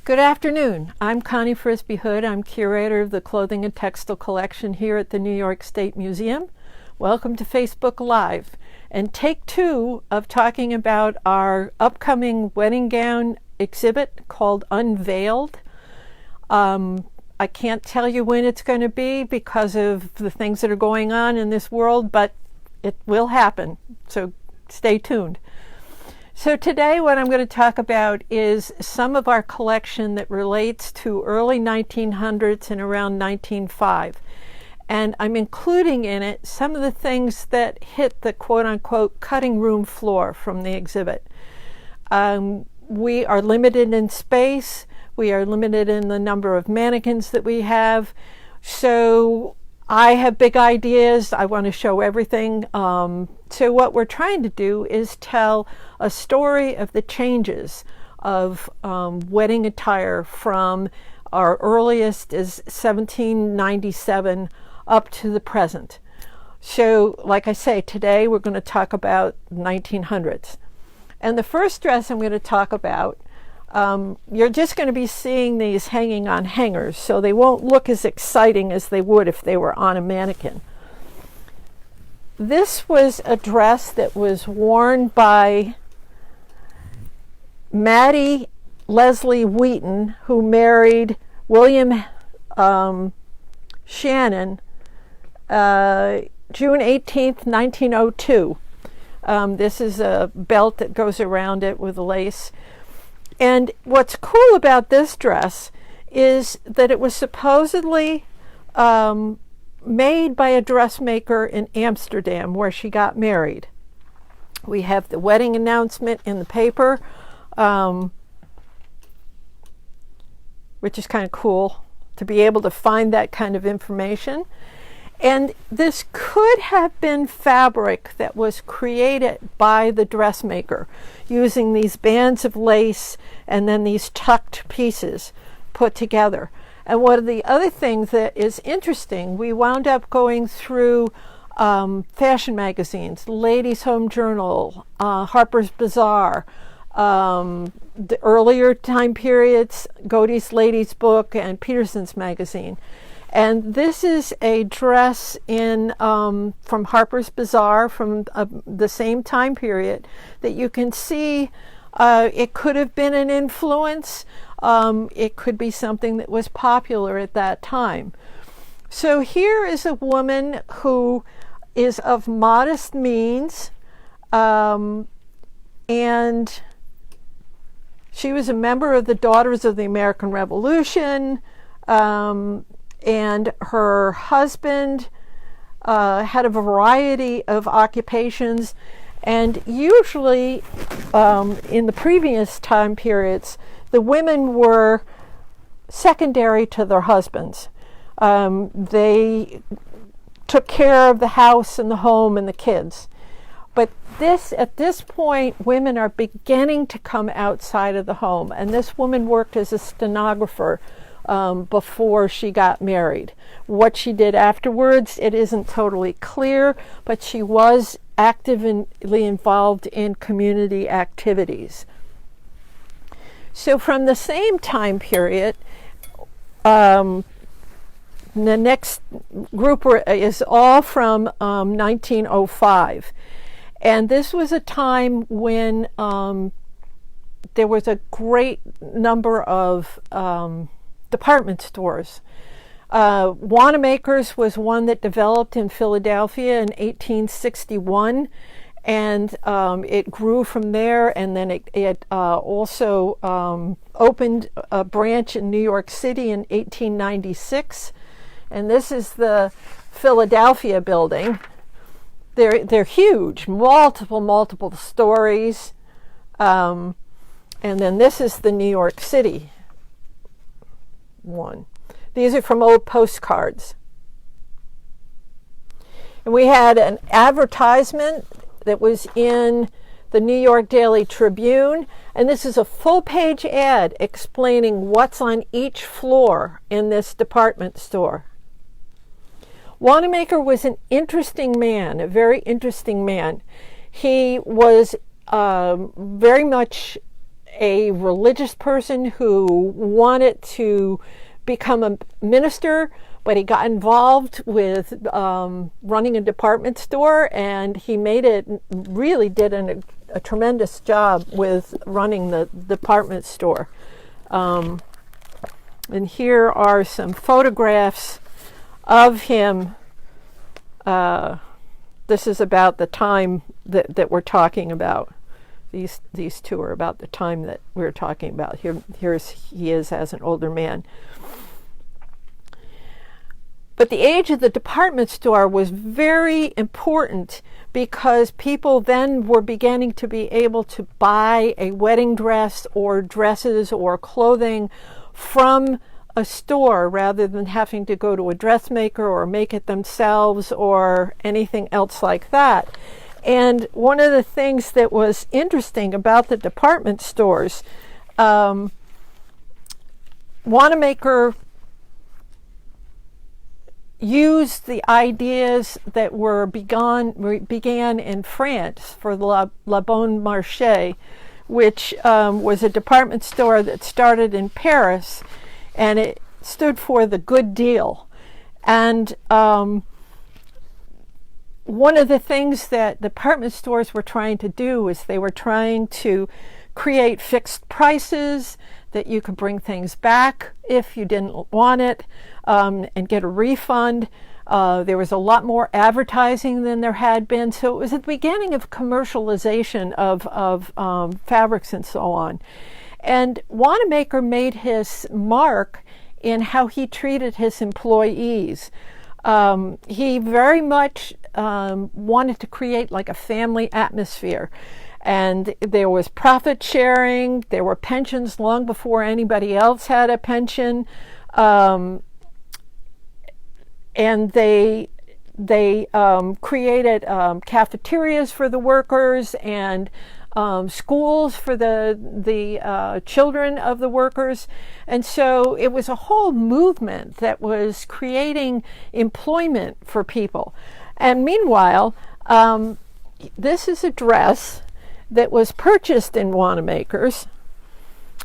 Good afternoon. I'm Connie Frisbee Houde. I'm curator of the Clothing and Textile Collection here at the New York State Museum. Welcome to Facebook Live and take 2 of talking about our upcoming wedding gown exhibit called Unveiled. I can't tell you when it's going to be because of the things that are going on in this world, but it will happen, so stay tuned. So today what I'm going to talk about is some of our collection that relates to early 1900s and around 1905. And I'm including in it some of the things that hit the quote-unquote cutting room floor from the exhibit. We are limited in space. We are limited in the number of mannequins that we have. So I have big ideas. I want to show everything. So what we're trying to do is tell a story of the changes of wedding attire from our earliest is 1797 up to the present. So like I say, today we're going to talk about 1900s. And the first dress I'm going to talk about, you're just going to be seeing these hanging on hangers, so they won't look as exciting as they would if they were on a mannequin. This was a dress that was worn by Maddie Leslie Wheaton, who married William Shannon June 18th, 1902. This is a belt that goes around it with lace. And what's cool about this dress is that it was supposedly made by a dressmaker in Amsterdam where she got married. We have the wedding announcement in the paper, which is kind of cool to be able to find that kind of information. And this could have been fabric that was created by the dressmaker using these bands of lace and then these tucked pieces put together. And one of the other things that is interesting, we wound up going through fashion magazines, Ladies' Home Journal, Harper's Bazaar, the earlier time periods, Godey's Ladies Book, and Peterson's Magazine. And this is a dress in from Harper's Bazaar from the same time period that you can see. It could have been an influence. It could be something that was popular at that time. So here is a woman who is of modest means, and she was a member of the Daughters of the American Revolution, and her husband had a variety of occupations, and usually in the previous time periods, the women were secondary to their husbands. They took care of the house and the home and the kids. But at this point, women are beginning to come outside of the home, and this woman worked as a stenographer before she got married. What she did afterwards, it isn't totally clear, but she was actively involved in community activities. So from the same time period, the next group is all from 1905. And this was a time when there was a great number of department stores. Wanamaker's was one that developed in Philadelphia in 1861, and it grew from there, and then it also opened a branch in New York City in 1896. And this is the Philadelphia building. They're huge, multiple stories. And then this is the New York City one. These are from old postcards. And we had an advertisement that was in the New York Daily Tribune, and this is a full-page ad explaining what's on each floor in this department store. Wanamaker was an interesting man, a very interesting man. He was very much a religious person who wanted to become a minister, but he got involved with running a department store, and he really did a tremendous job with running the department store. And here are some photographs of him. This is about the time that we're talking about. These two are about the time that we're talking about. He is as an older man. But the age of the department store was very important because people then were beginning to be able to buy a wedding dress or dresses or clothing from a store rather than having to go to a dressmaker or make it themselves or anything else like that. And one of the things that was interesting about the department stores, Wanamaker used the ideas that began in France for La Bonne Marché, which was a department store that started in Paris, and it stood for the good deal. And one of the things that department stores were trying to do was they were trying to create fixed prices that you could bring things back if you didn't want it, and get a refund. There was a lot more advertising than there had been, so it was at the beginning of commercialization of fabrics and so on. And Wanamaker made his mark in how he treated his employees. He very much wanted to create like a family atmosphere. And there was profit sharing. There were pensions long before anybody else had a pension. And they created cafeterias for the workers and schools for the children of the workers. And so it was a whole movement that was creating employment for people. And meanwhile, this is a dress that was purchased in Wanamaker's.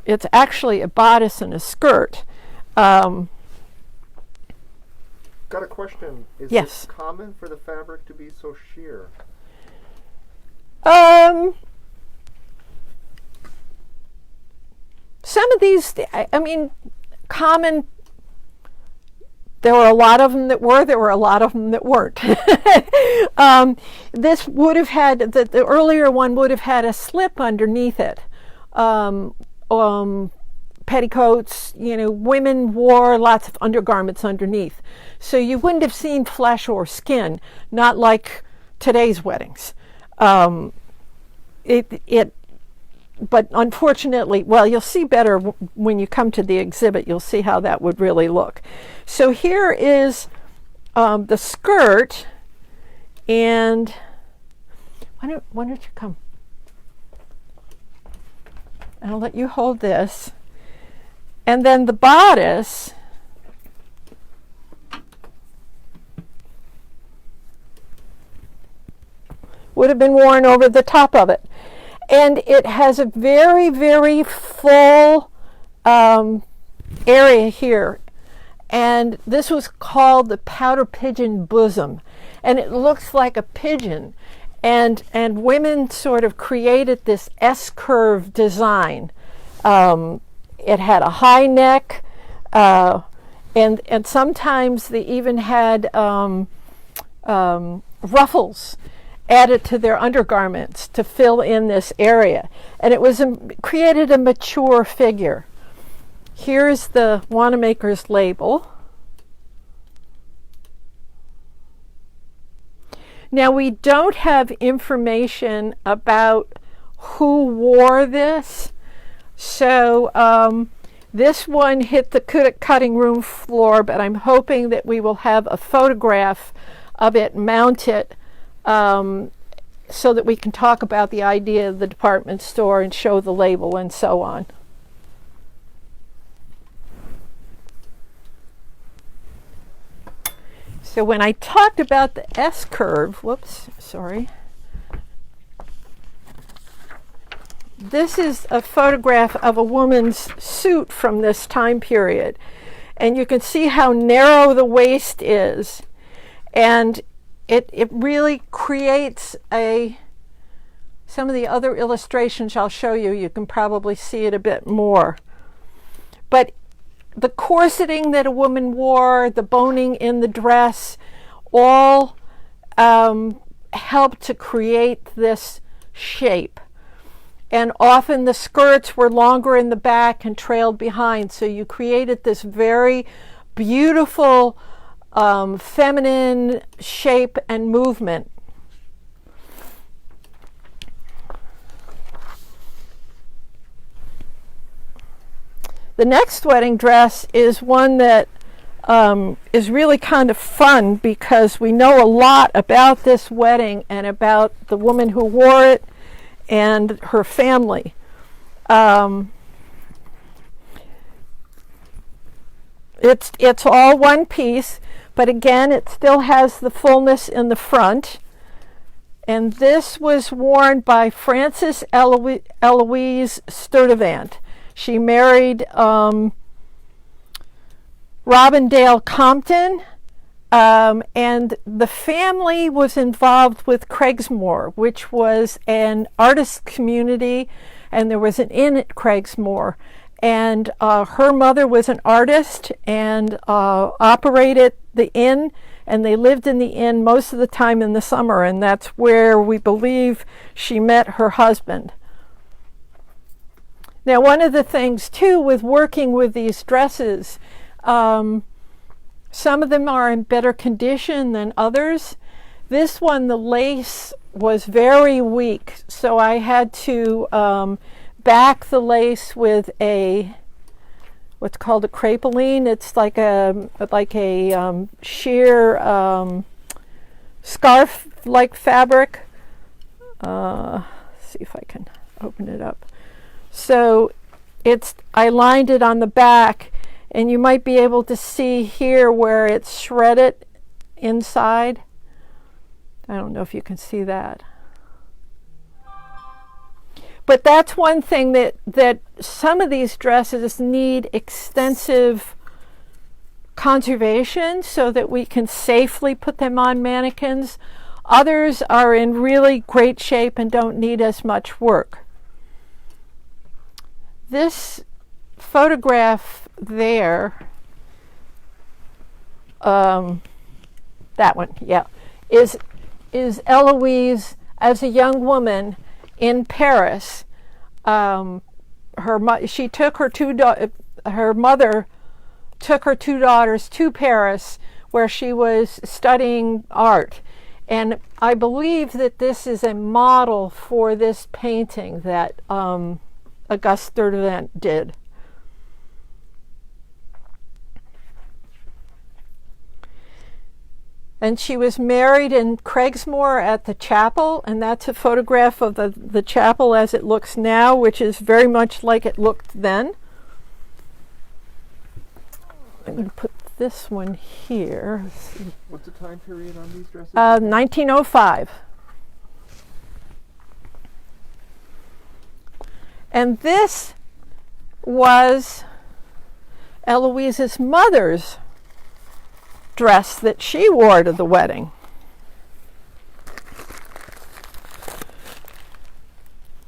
It's actually a bodice and a skirt. Got a question. Is Yes. it common for the fabric to be so sheer? Some of these, common, there were a lot of them that were, there were a lot of them that weren't. This would have had, the earlier one would have had a slip underneath it. Petticoats, women wore lots of undergarments underneath. So you wouldn't have seen flesh or skin, not like today's weddings. But unfortunately, well, you'll see better when you come to the exhibit. You'll see how that would really look. So here is the skirt, and why don't you come? I'll let you hold this. And then the bodice would have been worn over the top of it. And it has a very, very full area here. And this was called the powder pigeon bosom. And it looks like a pigeon. And women sort of created this S-curve design. It had a high neck, and sometimes they even had ruffles added to their undergarments to fill in this area. And it was created a mature figure. Here's the Wanamaker's label. Now, we don't have information about who wore this. So this one hit the cutting room floor, but I'm hoping that we will have a photograph of it mounted so that we can talk about the idea of the department store and show the label and so on. So when I talked about the S-curve, this is a photograph of a woman's suit from this time period. And you can see how narrow the waist is. And it really creates some of the other illustrations I'll show you, you can probably see it a bit more. But the corseting that a woman wore, the boning in the dress, all helped to create this shape. And often the skirts were longer in the back and trailed behind, so you created this very beautiful feminine shape and movement. The next wedding dress is one that is really kind of fun because we know a lot about this wedding and about the woman who wore it and her family. It's all one piece, but again, it still has the fullness in the front. And this was worn by Frances Eloise Sturtevant. She married Robin Dale Compton, and the family was involved with Craigsmoor, which was an artist community, and there was an inn at Craigsmoor. And her mother was an artist and operated the inn, and they lived in the inn most of the time in the summer, and that's where we believe she met her husband. Now, one of the things, too, with working with these dresses, some of them are in better condition than others. This one, the lace was very weak, so I had to back the lace with what's called a crepeline. It's like a sheer scarf-like fabric. See if I can open it up. So I lined it on the back, and you might be able to see here where it's shredded inside. I don't know if you can see that. But that's one thing that some of these dresses need extensive conservation so that we can safely put them on mannequins. Others are in really great shape and don't need as much work. This photograph there, that one, yeah, is Eloise as a young woman in Paris. Her mother took her two daughters to Paris, where she was studying art. And I believe that this is a model for this painting that Auguste Sturtevant did. And she was married in Craigsmoor at the chapel, and that's a photograph of the chapel as it looks now, which is very much like it looked then. I'm going to put this one here. What's the time period on these dresses? 1905. And this was Eloise's mother's dress that she wore to the wedding.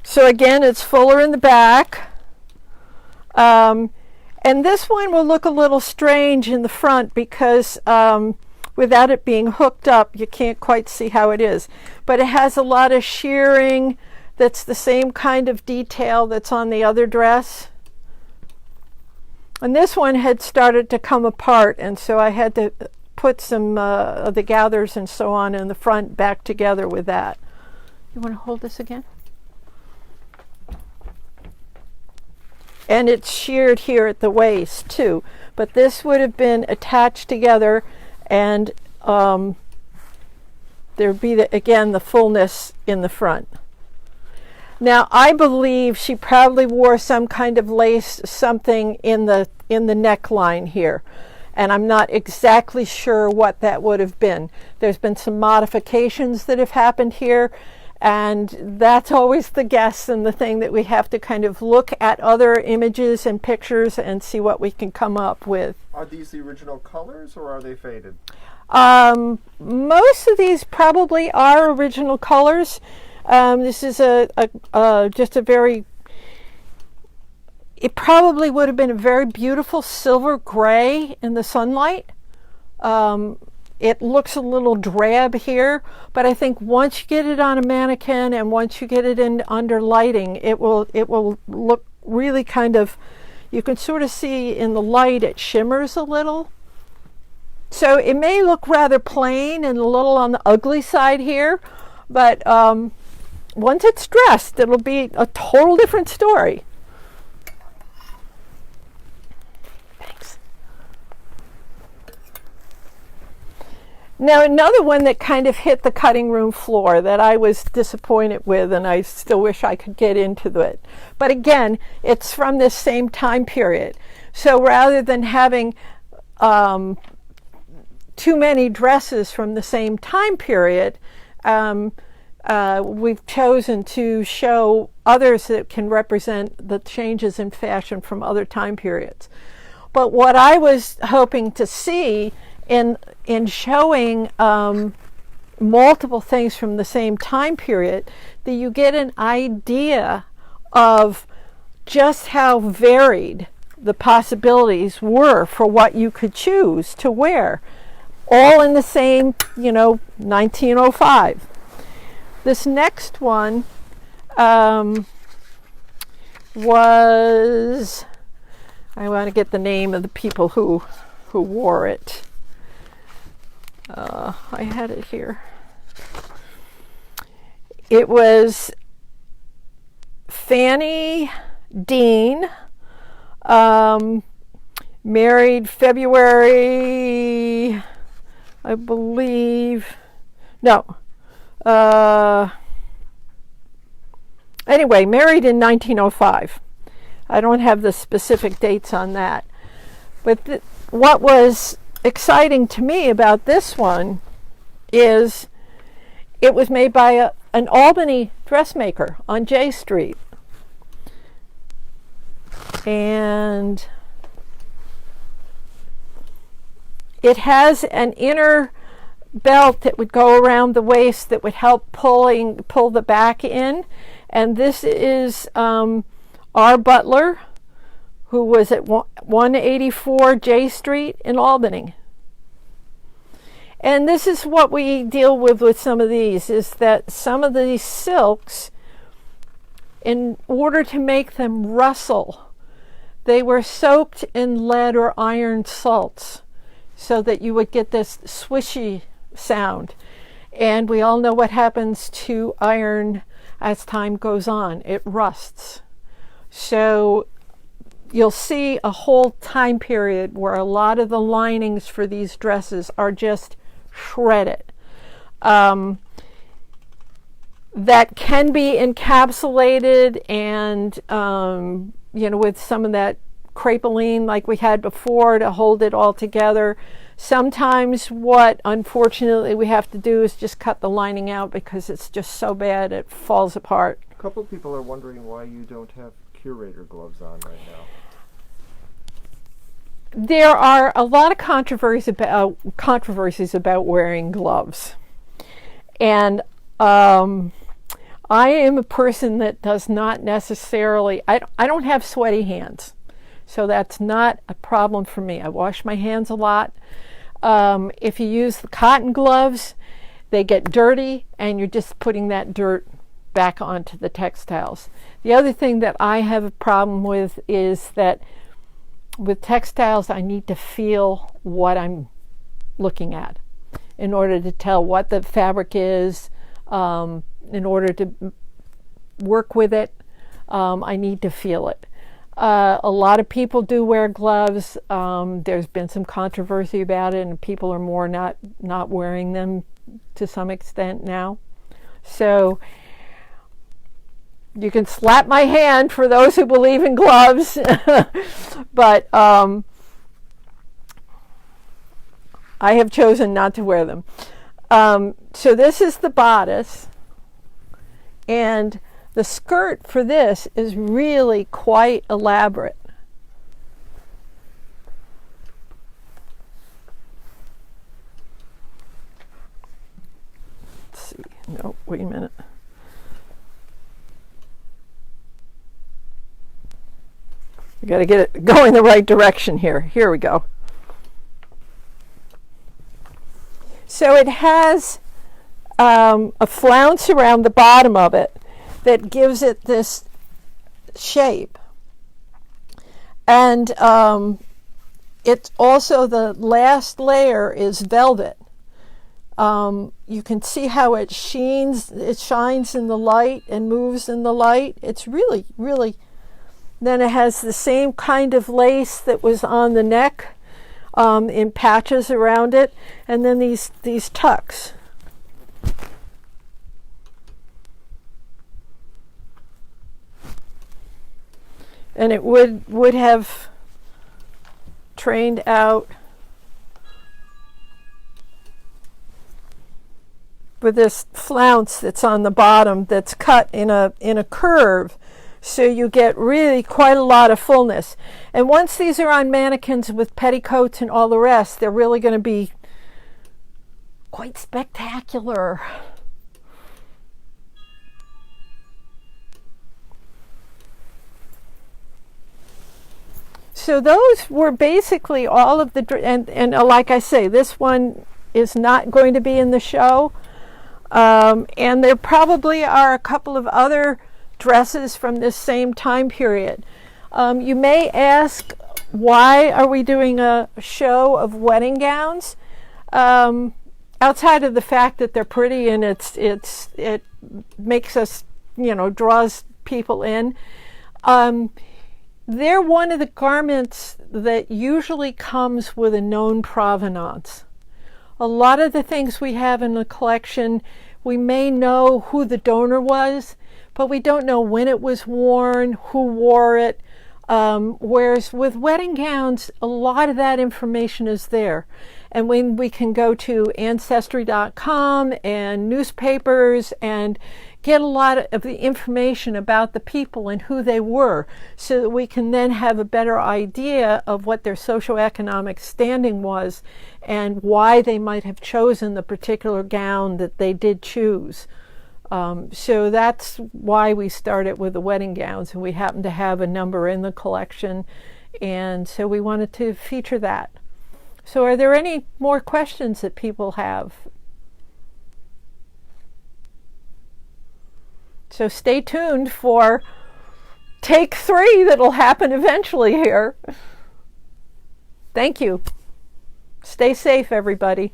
So again, it's fuller in the back. And this one will look a little strange in the front because without it being hooked up, you can't quite see how it is. But it has a lot of shearing that's the same kind of detail that's on the other dress. And this one had started to come apart, and so I had to put some of the gathers and so on in the front back together with that. You want to hold this again? And it's sheared here at the waist too, but this would have been attached together, and there'd be again the fullness in the front. Now, I believe she probably wore some kind of lace, something in the neckline here, and I'm not exactly sure what that would have been. There's been some modifications that have happened here, And that's always the guess and the thing that we have to kind of look at other images and pictures and see what we can come up with. Are these the original colors or are they faded? Most of these probably are original colors. This is just a very, it probably would have been a very beautiful silver gray in the sunlight. It looks a little drab here, but I think once you get it on a mannequin and once you get it in under lighting, it will look really kind of, you can sort of see in the light it shimmers a little. So it may look rather plain and a little on the ugly side here, but once it's dressed, it'll be a total different story. Now, another one that kind of hit the cutting room floor that I was disappointed with, and I still wish I could get into it. But again, it's from this same time period. So rather than having too many dresses from the same time period, we've chosen to show others that can represent the changes in fashion from other time periods. But what I was hoping to see in showing multiple things from the same time period, that you get an idea of just how varied the possibilities were for what you could choose to wear, all in the same, 1905. This next one was, I want to get the name of the people who wore it. I had it here. It was Fannie Dean, married February, I believe, no. Anyway, married in 1905. I don't have the specific dates on that. But what was exciting to me about this one is it was made by an Albany dressmaker on J Street. And it has an inner belt that would go around the waist that would help pull the back in. And this is R. Butler, who was at 184 J Street in Albany. And this is what we deal with some of these, is that some of these silks, in order to make them rustle, they were soaked in lead or iron salts so that you would get this swishy sound. And we all know what happens to iron as time goes on. It rusts. So you'll see a whole time period where a lot of the linings for these dresses are just shredded. That can be encapsulated and, with some of that crepeline like we had before to hold it all together. Sometimes what, unfortunately, we have to do is just cut the lining out because it's just so bad it falls apart. A couple of people are wondering why you don't have curator gloves on right now. There are a lot of controversies about wearing gloves. And I am a person that does not necessarily, I don't have sweaty hands. So that's not a problem for me. I wash my hands a lot. If you use the cotton gloves, they get dirty and you're just putting that dirt back onto the textiles. The other thing that I have a problem with is that with textiles, I need to feel what I'm looking at in order to tell what the fabric is, in order to work with it. I need to feel it. A lot of people do wear gloves. There's been some controversy about it, and people are more not wearing them to some extent now. So you can slap my hand for those who believe in gloves, but I have chosen not to wear them. So this is the bodice, And the skirt for this is really quite elaborate. Let's see. No, wait a minute. We got to get it going the right direction here. Here we go. So it has a flounce around the bottom of it that gives it this shape. And it's also, the last layer is velvet. You can see how it shines in the light and moves in the light. It's really, really. Then it has the same kind of lace that was on the neck in patches around it, and then these tucks. And it would have trained out with this flounce that's on the bottom that's cut in a curve, so you get really quite a lot of fullness. And once these are on mannequins with petticoats and all the rest, they're really going to be quite spectacular. So those were basically all of the, and like I say, this one is not going to be in the show. And there probably are a couple of other dresses from this same time period. You may ask, why are we doing a show of wedding gowns? Outside of the fact that they're pretty and it makes us, draws people in. They're one of the garments that usually comes with a known provenance. A lot of the things we have in the collection, we may know who the donor was, but we don't know when it was worn, who wore it. Whereas with wedding gowns, a lot of that information is there. And when we can go to Ancestry.com and newspapers and get a lot of the information about the people and who they were, so that we can then have a better idea of what their socioeconomic standing was and why they might have chosen the particular gown that they did choose. So that's why we started with the wedding gowns, and we happen to have a number in the collection, and so we wanted to feature that. So are there any more questions that people have? So stay tuned for take 3 that'll happen eventually here. Thank you. Stay safe, everybody.